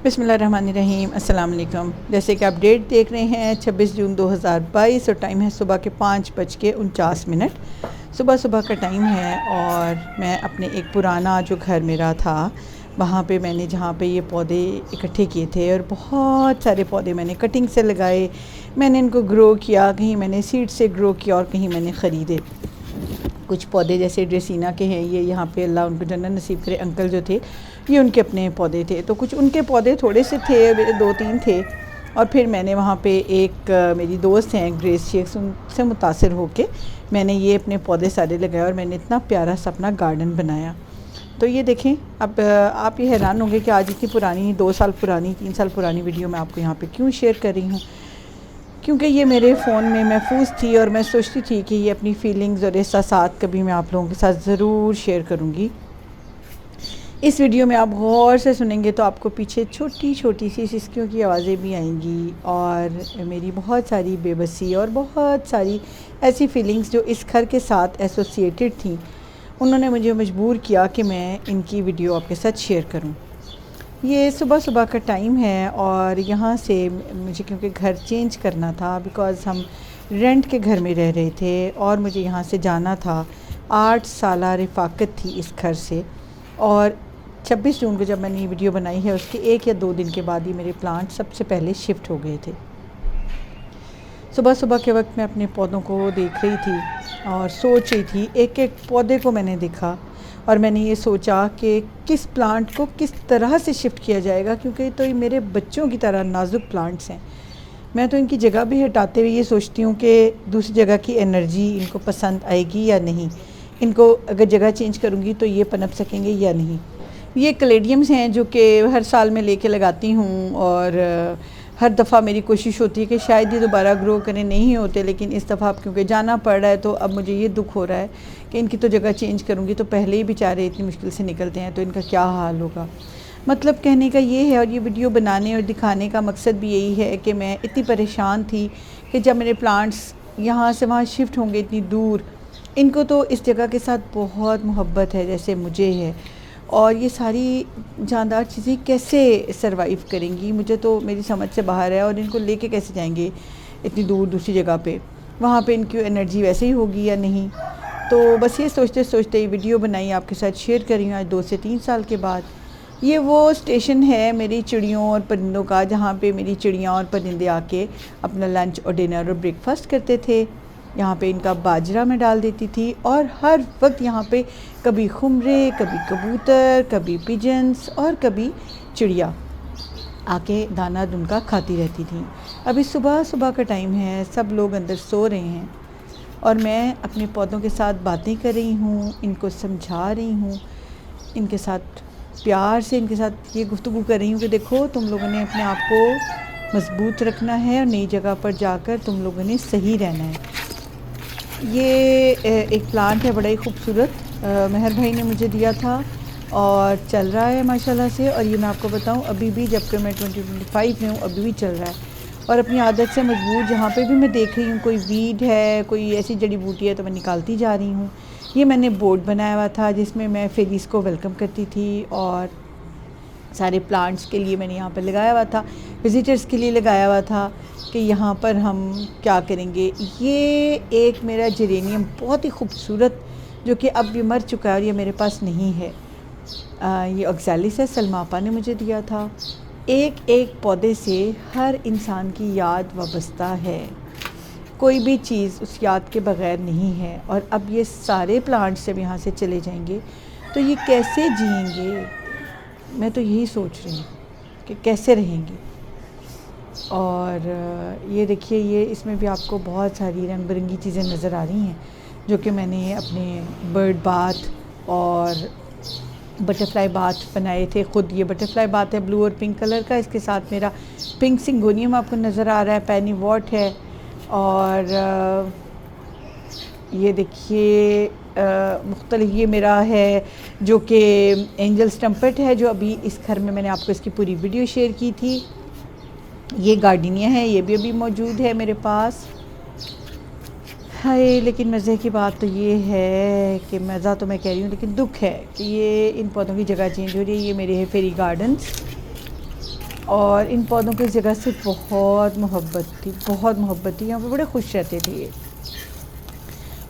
बिस्मिल्लाहिर्रहमानिर्रहीम अस्सलाम वालेकुम। जैसे कि आप डेट देख रहे हैं 26 जून 2022 और टाइम है सुबह के 5:49। सुबह सुबह का टाइम है और मैं अपने एक पुराना जो घर मेरा था वहाँ पे मैंने जहाँ पे ये पौधे इकट्ठे किए थे और बहुत सारे पौधे मैंने कटिंग से लगाए। मैंने इनको ग्रो किया, कहीं मैंने सीड से ग्रो किया और कहीं मैंने ख़रीदे। कुछ पौधे जैसे ड्रेसीना के हैं, ये यहाँ पे अल्लाह उनको जन्नत नसीब करे, अंकल जो थे ये उनके अपने पौधे थे। तो कुछ उनके पौधे थोड़े से थे, मेरे 2-3 थे। और फिर मैंने वहाँ पे एक मेरी दोस्त हैं ग्रेस शेख, उनसे मुतासिर होके मैंने ये अपने पौधे सारे लगाए और मैंने इतना प्यारा सा अपना गार्डन बनाया। तो ये देखें, अब आप ये हैरान होंगे कि आज इतनी पुरानी 2 साल पुरानी 3 साल पुरानी वीडियो मैं आपको यहाँ पे क्यों शेयर कर रही हूँ, क्योंकि ये मेरे फ़ोन में महफूज थी और मैं सोचती थी कि ये अपनी फ़ीलिंग्स और एहसासात कभी मैं आप लोगों के साथ ज़रूर शेयर करूँगी। इस वीडियो में आप गौर से सुनेंगे तो आपको पीछे छोटी छोटी सी सिसकियों की आवाज़ें भी आएंगी और मेरी बहुत सारी बेबसी और बहुत सारी ऐसी फ़ीलिंग्स जो इस घर के साथ एसोसिएटेड थी, उन्होंने मुझे मजबूर किया कि मैं इनकी वीडियो आपके साथ शेयर करूँ। ये सुबह सुबह का टाइम है और यहाँ से मुझे क्योंकि घर चेंज करना था, बिकॉज़ हम रेंट के घर में रह रहे थे और मुझे यहाँ से जाना था। 8 साला रफ़ाकत थी इस घर से और 26 जून को जब मैंने ये वीडियो बनाई है उसके 1 या 2 दिन के बाद ही मेरे प्लांट सबसे पहले शिफ्ट हो गए थे। सुबह सुबह के वक्त मैं अपने पौधों को देख रही थी और सोच रही थी, एक एक पौधे को मैंने देखा और मैंने ये सोचा कि किस प्लांट को किस तरह से शिफ्ट किया जाएगा, क्योंकि तो ये मेरे बच्चों की तरह नाजुक प्लांट्स हैं। मैं तो इनकी जगह भी हटाते हुए ये सोचती हूँ कि दूसरी जगह की एनर्जी इनको पसंद आएगी या नहीं, इनको अगर जगह चेंज करूँगी तो ये पनप सकेंगे या नहीं। ये क्लेडियम्स हैं जो कि हर साल मैं लेके लगाती हूँ और हर दफ़ा मेरी कोशिश होती है कि शायद ये दोबारा ग्रो करें, नहीं होते, लेकिन इस दफ़ा अब क्योंकि जाना पड़ रहा है तो अब मुझे ये दुख हो रहा है कि इनकी तो जगह चेंज करूँगी तो पहले ही बेचारे इतनी मुश्किल से निकलते हैं तो इनका क्या हाल होगा। मतलब कहने का ये है, और ये वीडियो बनाने और दिखाने का मकसद भी यही है कि मैं इतनी परेशान थी कि जब मेरे प्लांट्स यहाँ से वहाँ शिफ्ट होंगे इतनी दूर, इनको तो इस जगह के साथ बहुत मोहब्बत है जैसे मुझे है, और ये सारी जानदार चीज़ें कैसे सरवाइव करेंगी मुझे तो मेरी समझ से बाहर है। और इनको लेके कैसे जाएंगे इतनी दूर दूसरी जगह पे, वहाँ पे इनकी एनर्जी वैसे ही होगी या नहीं। तो बस ये सोचते सोचते ये वीडियो बनाई, आपके साथ शेयर कर रही हूँ आज 2 से 3 साल के बाद। ये वो स्टेशन है मेरी चिड़ियों और परिंदों का जहाँ पे मेरी चिड़ियाँ और परिंदे आके अपना लंच और डिनर और ब्रेकफास्ट करते थे। यहाँ पे इनका बाजरा मैं डाल देती थी और हर वक्त यहाँ पे कभी खुमरे, कभी कबूतर, कभी पिजन्स और कभी चिड़िया आके दाना उनका खाती रहती थी। अभी सुबह सुबह का टाइम है, सब लोग अंदर सो रहे हैं और मैं अपने पौधों के साथ बातें कर रही हूँ, इनको समझा रही हूँ, इनके साथ प्यार से इनके साथ ये गुफ्तगू कर रही हूँ कि देखो तुम लोगों ने अपने आप को मजबूत रखना है और नई जगह पर जाकर तुम लोगों ने सही रहना है। ये एक प्लांट है बड़ा ही खूबसूरत, मेहर भाई ने मुझे दिया था और चल रहा है माशाल्लाह से। और ये मैं आपको बताऊं अभी भी, जबकि मैं 2025 में हूँ, अभी भी चल रहा है और अपनी आदत से मजबूर जहाँ पे भी मैं देख रही हूँ कोई वीड है, कोई ऐसी जड़ी बूटी है तो मैं निकालती जा रही हूँ। ये मैंने बोर्ड बनाया हुआ था जिसमें मैं फेरीज़ को वेलकम करती थी और सारे प्लांट्स के लिए मैंने यहाँ पर लगाया हुआ था, विज़िटर्स के लिए लगाया हुआ था कि यहाँ पर हम क्या करेंगे। ये एक मेरा जेरेनियम बहुत ही खूबसूरत जो कि अब ये मर चुका है और ये मेरे पास नहीं है, ये ऑक्सैलिस है, सलमापा ने मुझे दिया था। एक एक पौधे से हर इंसान की याद वाबस्ता है, कोई भी चीज़ उस याद के बग़ैर नहीं है। और अब ये सारे प्लांट्स जब यहाँ से चले जाएंगे तो ये कैसे जिएंगे, मैं तो यही सोच रही हूँ कि कैसे रहेंगे। और ये देखिए, ये इसमें भी आपको बहुत सारी रंग बिरंगी चीज़ें नज़र आ रही हैं जो कि मैंने अपने बर्ड बाथ और बटरफ्लाई बाथ बनाए थे ख़ुद। ये बटरफ्लाई बाथ है ब्लू और पिंक कलर का, इसके साथ मेरा पिंक सिंगोनियम आपको नज़र आ रहा है, पैनी वॉट है। और ये देखिए मुख्तलिफ, ये मेरा है जो कि एंजल स्टम्पेट है जो अभी इस घर में मैंने आपको इसकी पूरी वीडियो शेयर की थी। ये गार्डनिया है, ये भी अभी मौजूद है मेरे पास। हाय, लेकिन मज़े की बात तो ये है कि मज़ा तो मैं कह रही हूँ लेकिन दुख है कि ये इन पौधों की जगह चेंज हो रही है। ये मेरे है फेरी गार्डन्स, और इन पौधों की जगह से बहुत मोहब्बत थी, यहाँ पे बड़े खुश रहते थे ये।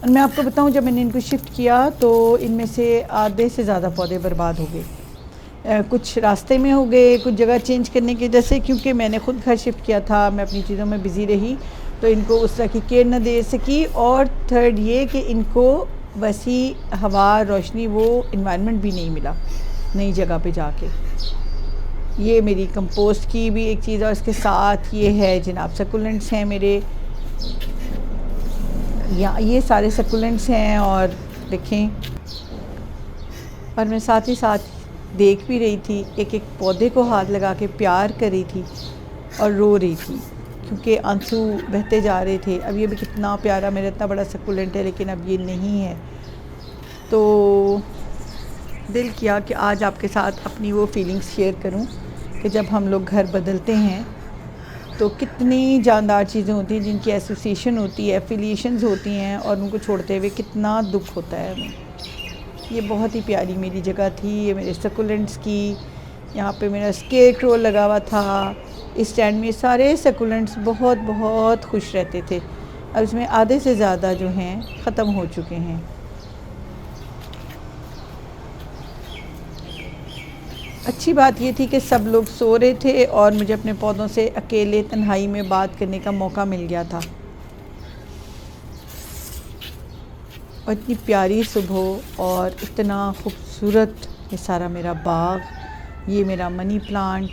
और मैं आपको बताऊँ, जब मैंने इनको शिफ्ट किया तो इनमें से आधे से ज़्यादा पौधे बर्बाद हो गए। कुछ रास्ते में हो गए, कुछ जगह चेंज करने की वजह से, क्योंकि मैंने ख़ुद घर शिफ्ट किया था, मैं अपनी चीज़ों में बिज़ी रही तो इनको उस तरह की केयर न दे सकी। और थर्ड ये कि इनको वैसी हवा, रोशनी, वो इन्वायरमेंट भी नहीं मिला नई जगह पे जाके। ये मेरी कंपोस्ट की भी एक चीज़, और इसके साथ ये है जनाब सकुलेंट्स हैं मेरे, या ये सारे सकुलेंट्स हैं। और देखें, और मैं साथ ही साथ देख भी रही थी, एक एक पौधे को हाथ लगा के प्यार कर रही थी और रो रही थी क्योंकि आंसू बहते जा रहे थे। अब ये भी कितना प्यारा, मेरा इतना बड़ा सकुलेंट है, लेकिन अब ये नहीं है। तो दिल किया कि आज आपके साथ अपनी वो फीलिंग्स शेयर करूं कि जब हम लोग घर बदलते हैं तो कितनी जानदार चीज़ें होती हैं जिनकी एसोसिएशन होती है, एफिलिएशंस होती हैं, और उनको छोड़ते हुए कितना दुख होता है हमें। ये बहुत ही प्यारी मेरी जगह थी, ये मेरे सकुलेंट्स की। यहाँ पे मेरा स्केयरक्रो लगा हुआ था, इस स्टैंड में सारे सकुलेंट्स बहुत खुश रहते थे। अब इसमें आधे से ज़्यादा जो हैं ख़त्म हो चुके हैं। अच्छी बात ये थी कि सब लोग सो रहे थे और मुझे अपने पौधों से अकेले तन्हाई में बात करने का मौका मिल गया था। और इतनी प्यारी सुबह और इतना खूबसूरत ये सारा मेरा बाग, ये मेरा मनी प्लांट,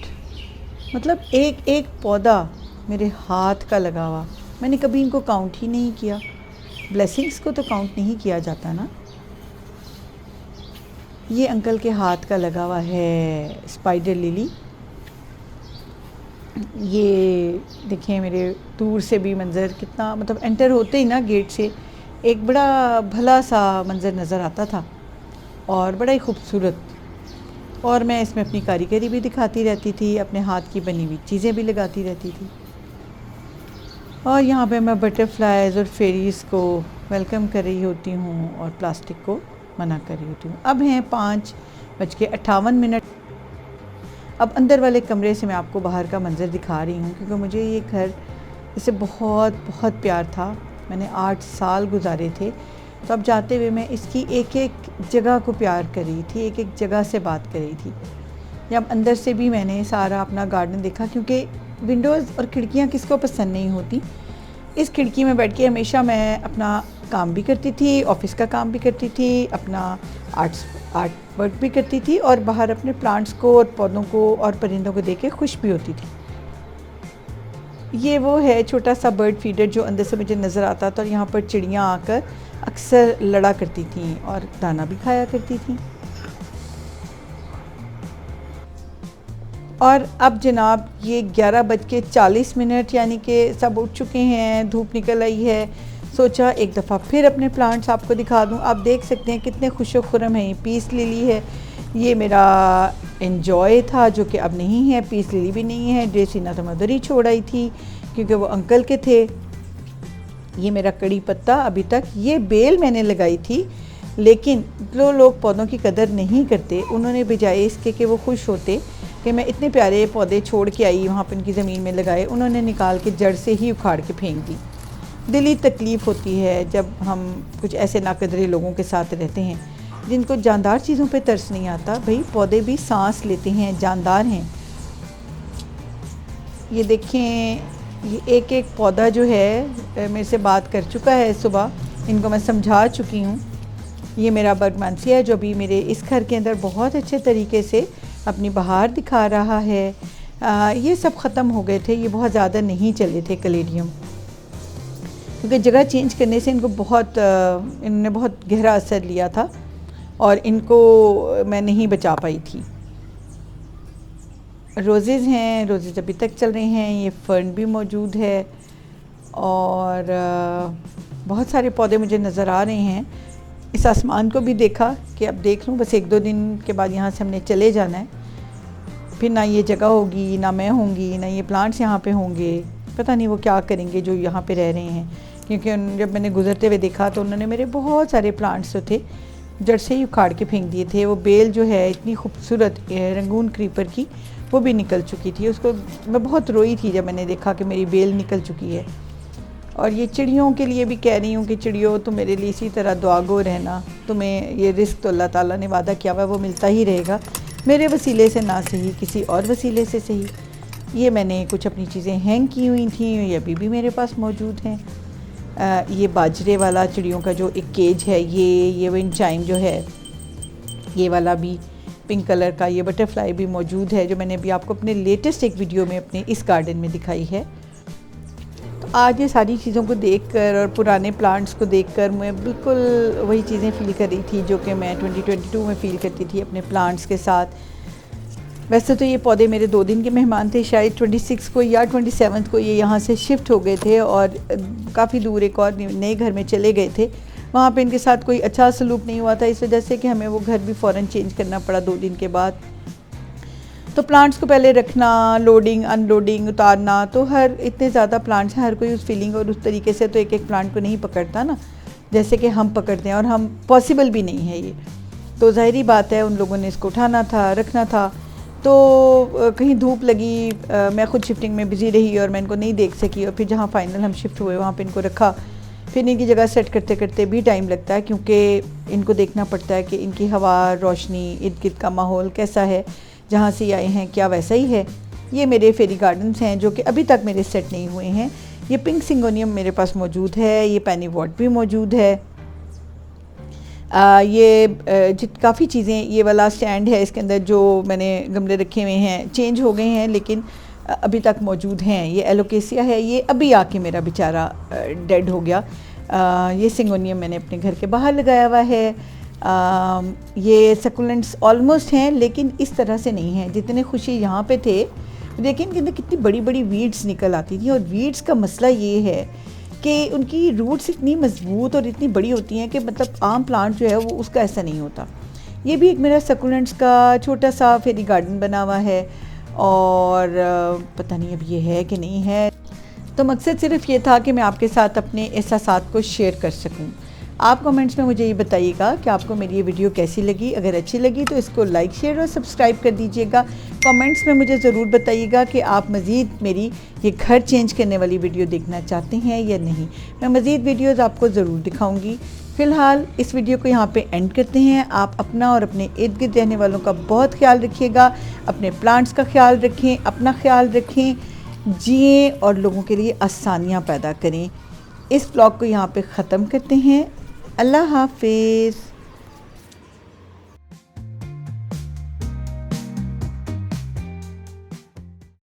मतलब एक एक पौधा मेरे हाथ का लगा हुआ। मैंने कभी इनको काउंट ही नहीं किया। ब्लेसिंग्स को तो काउंट नहीं किया जाता ना। ये अंकल के हाथ का लगा हुआ है स्पाइडर लिली। ये देखें, मेरे दूर से भी मंज़र कितना, मतलब एंटर होते ही ना गेट से एक बड़ा भला सा मंज़र नज़र आता था और बड़ा ही खूबसूरत। और मैं इसमें अपनी कारीगरी भी दिखाती रहती थी, अपने हाथ की बनी हुई चीज़ें भी लगाती रहती थी। और यहाँ पे मैं बटरफ्लाइज और फेरीज़ को वेलकम कर रही होती हूँ और प्लास्टिक को मना कर रही होती हूँ। अब हैं 5:58। अब अंदर वाले कमरे से मैं आपको बाहर का मंज़र दिखा रही हूँ, क्योंकि मुझे ये घर इसे बहुत प्यार था। मैंने 8 साल गुजारे थे, तो अब जाते हुए मैं इसकी एक एक जगह को प्यार कर रही थी, एक एक जगह से बात कर रही थी। जब अंदर से भी मैंने सारा अपना गार्डन देखा, क्योंकि विंडोज़ और खिड़कियाँ किसको पसंद नहीं होती। इस खिड़की में बैठ के हमेशा मैं अपना काम भी करती थी, ऑफ़िस का काम भी करती थी, अपना आर्ट वर्क भी करती थी, और बाहर अपने प्लांट्स को और पौधों को और परिंदों को देख के खुश भी होती थी। ये वो है छोटा सा बर्ड फीडर जो अंदर से मुझे नज़र आता था, और यहाँ पर चिड़ियाँ आकर अक्सर लड़ा करती थीं और दाना भी खाया करती थीं। और अब जनाब ये 11:40, यानी कि सब उठ चुके हैं, धूप निकल आई है। सोचा एक दफ़ा फिर अपने प्लांट्स आपको दिखा दूं। आप देख सकते हैं कितने खुशो खुरम हैं। ये पीस लिली है, ये मेरा एन्जॉय था जो कि अब नहीं है। पीस लिली भी नहीं है, ड्रेसिना तो मैं उधर ही छोड़ आई थी क्योंकि वो अंकल के थे। ये मेरा कड़ी पत्ता अभी तक, ये बेल मैंने लगाई थी, लेकिन जो लोग पौधों की कदर नहीं करते, उन्होंने बजाय इसके कि वो खुश होते कि मैं इतने प्यारे पौधे छोड़ के आई वहाँ पर उनकी ज़मीन में लगाए, उन्होंने निकाल के जड़ से ही उखाड़ के फेंक दी। दिली तकलीफ़ होती है जब हम कुछ ऐसे नाकदरे लोगों के साथ रहते हैं जिनको जानदार चीज़ों पे तरस नहीं आता। भाई पौधे भी सांस लेते हैं, जानदार हैं। ये देखें, ये एक एक पौधा जो है मेरे से बात कर चुका है सुबह, इनको मैं समझा चुकी हूँ। ये मेरा बर्गमानसिया है जो भी मेरे इस घर के अंदर बहुत अच्छे तरीके से अपनी बहार दिखा रहा है। ये सब ख़त्म हो गए थे, ये बहुत ज़्यादा नहीं चले थे कलेडियम, क्योंकि जगह चेंज करने से इन्होंने बहुत गहरा असर लिया था और इनको मैं नहीं बचा पाई थी। रोज़ेज़ हैं, रोज़ेज़ अभी तक चल रहे हैं। ये फर्न भी मौजूद है और बहुत सारे पौधे मुझे नज़र आ रहे हैं। इस आसमान को भी देखा कि अब देख लूँ, बस 1-2 दिन के बाद यहाँ से हमने चले जाना है। फिर ना ये जगह होगी, ना मैं होंगी, ना ये प्लांट्स यहाँ पे होंगे। पता नहीं वो क्या करेंगे जो यहाँ पे रह रहे हैं, क्योंकि जब मैंने गुजरते हुए देखा तो उन्होंने मेरे बहुत सारे प्लांट्स जो थे जड़ से ही उखाड़ के फेंक दिए थे। वो बेल जो है इतनी खूबसूरत रंगून क्रीपर की, वो भी निकल चुकी थी। उसको मैं बहुत रोई थी जब मैंने देखा कि मेरी बेल निकल चुकी है। और ये चिड़ियों के लिए भी कह रही हूँ कि चिड़ियों तुम मेरे लिए इसी तरह दुआगो रहना, तुम्हें ये रिस्क तो अल्लाह ताला ने वादा किया हुआ है, वो मिलता ही रहेगा, मेरे वसीले से ना सही किसी और वसीले से सही। ये मैंने कुछ अपनी चीज़ें हैंग की हुई थी, ये अभी भी मेरे पास मौजूद हैं। ये बाजरे वाला चिड़ियों का जो एक केज है, ये विंड चाइम जो है, ये वाला भी पिंक कलर का, ये बटरफ्लाई भी मौजूद है जो मैंने अभी आपको अपने लेटेस्ट एक वीडियो में अपने इस गार्डन में दिखाई है। तो आज ये सारी चीज़ों को देखकर और पुराने प्लांट्स को देखकर मैं बिल्कुल वही चीज़ें फ़ील कर रही थी जो कि मैं 2022 में फ़ील करती थी अपने प्लांट्स के साथ। वैसे तो ये पौधे मेरे 2 दिन के मेहमान थे, शायद 26 को या 27 को ये यहाँ से शिफ्ट हो गए थे और काफ़ी दूर एक और नए घर में चले गए थे। वहाँ पे इनके साथ कोई अच्छा सलूक नहीं हुआ था, इस वजह से कि हमें वो घर भी फ़ौरन चेंज करना पड़ा 2 दिन के बाद। तो प्लांट्स को पहले रखना, लोडिंग अनलोडिंग उतारना, तो हर इतने ज़्यादा प्लांट्स हैं, हर कोई उस फीलिंग और उस तरीके से तो एक प्लांट को नहीं पकड़ता ना जैसे कि हम पकड़ते हैं, और हम पॉसिबल भी नहीं है ये। तो ज़ाहिरी बात है उन लोगों ने इसको उठाना था, रखना था। तो कहीं धूप लगी, मैं ख़ुद शिफ्टिंग में बिज़ी रही और मैं इनको नहीं देख सकी, और फिर जहाँ फाइनल हम शिफ्ट हुए वहाँ पे इनको रखा। फिर इनकी जगह सेट करते करते भी टाइम लगता है, क्योंकि इनको देखना पड़ता है कि इनकी हवा, रोशनी, इर्द गिर्द का माहौल कैसा है, जहाँ से आए हैं क्या वैसा ही है। ये मेरे फेरी गार्डन्स हैं जो कि अभी तक मेरे सेट नहीं हुए हैं। ये पिंक सिंगोनियम मेरे पास मौजूद है, ये पैनी वॉट भी मौजूद है। काफ़ी चीज़ें, ये वाला स्टैंड है, इसके अंदर जो मैंने गमले रखे हुए हैं चेंज हो गए हैं लेकिन अभी तक मौजूद हैं। ये एलोकेसिया है, ये अभी आके मेरा बेचारा डेड हो गया। ये सिंगोनियम मैंने अपने घर के बाहर लगाया हुआ है। ये सकुलेंट्स ऑलमोस्ट हैं लेकिन इस तरह से नहीं हैं जितने खुशी यहाँ पे थे। लेकिन इनके अंदर कितनी बड़ी बड़ी वीड्स निकल आती थी, और वीड्स का मसला ये है कि उनकी रूट्स इतनी मजबूत और इतनी बड़ी होती हैं कि मतलब आम प्लांट जो है वो उसका ऐसा नहीं होता। ये भी एक मेरा सकुलेंट्स का छोटा सा फेरी गार्डन बना हुआ है, और पता नहीं अब ये है कि नहीं है। तो मकसद सिर्फ ये था कि मैं आपके साथ अपने एहसासात को शेयर कर सकूं। आप कमेंट्स में मुझे ये बताइएगा कि आपको मेरी ये वीडियो कैसी लगी। अगर अच्छी लगी तो इसको लाइक, शेयर और सब्सक्राइब कर दीजिएगा। कमेंट्स में मुझे ज़रूर बताइएगा कि आप मज़ीद मेरी ये घर चेंज करने वाली वीडियो देखना चाहते हैं या नहीं। मैं मज़ीद वीडियोज़ आपको ज़रूर दिखाऊँगी। फ़िलहाल इस वीडियो को यहाँ पे एंड करते हैं। आप अपना और अपने इर्द गिर्द रहने वालों का बहुत ख्याल रखिएगा, अपने प्लांट्स का ख्याल रखें, अपना ख्याल रखें, जिएँ और लोगों के लिए आसानियाँ पैदा करें। इस ब्लॉग को यहाँ पे ख़त्म करते हैं। अल्लाह हाफ़िज़।